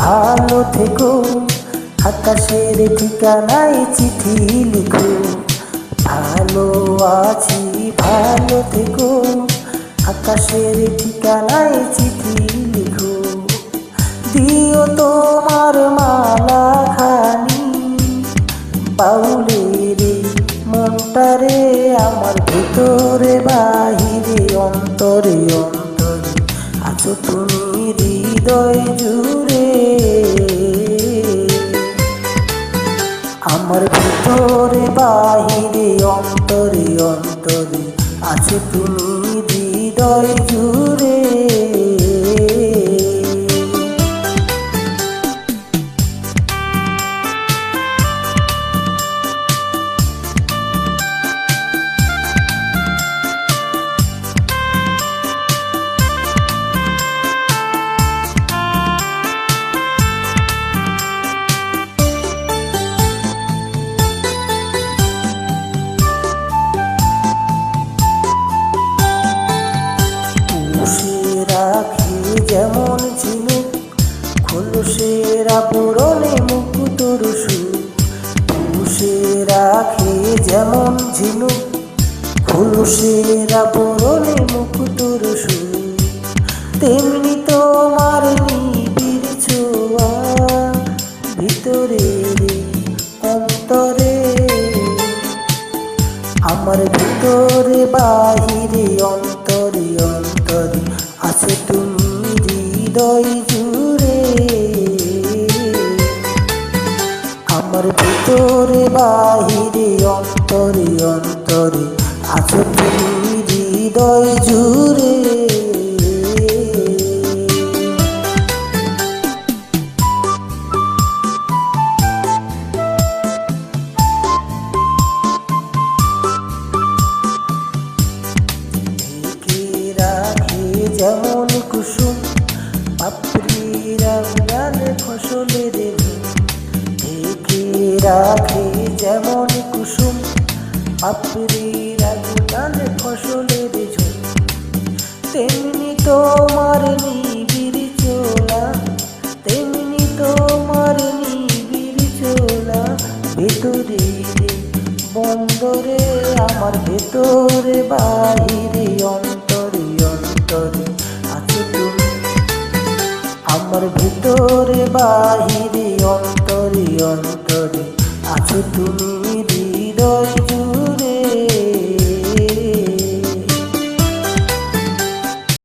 ভালো থেকো, আকাশের ঠিকানায় চিঠি লিখো। ভালো আছি ভালো থেকো, আকাশের ঠিকানায় চিঠি লিখো। দিও তোমার মালা খানি বাউলের মনটারে, আমার ভেতরে বাহিরে অন্তরে অন্তরে আছো তুমি হৃদয় জুড়ে। আমার ভেতরে বাহিরে অন্তরে অন্তরে আছো তুমি হৃদয় জুড়ে। যেমন ঝিনুক খোলসে আবরণে মুকুতোর সুর, পুষে রাখে যেমন ঝিনুক খোলসে আবরণে মুকুতোর সুর। তেমনি তোমার নিবিড় ছোঁয়া ভিতরে অন্তরে, আমার ভিতরে বাহিরে অন্তরে অন্তরে আছে তুমি হৃদয় জুড়ে। আমার ভিতরে বাহিরে অন্তরে অন্তরে আছো তুমি হৃদয় জুড়ে। যেমন কুসুম পাপড়ির আঙালে ফসলের ঝুম, ঢেকে রাখে যেমন কুসুম পাপড়ির আঙালে ফসলের ঝুম। তেমনি তোমার নিবিড় চোলা, তেমনি তোমার নিবিড় চোলা ভেতরে বন্দরে, আমার ভেতরে বাহিরে অন্তরে অন্তরে আছো তুমি। আমার ভেতরে বাহিরে অন্তরে অন্তরে আছো তুমি।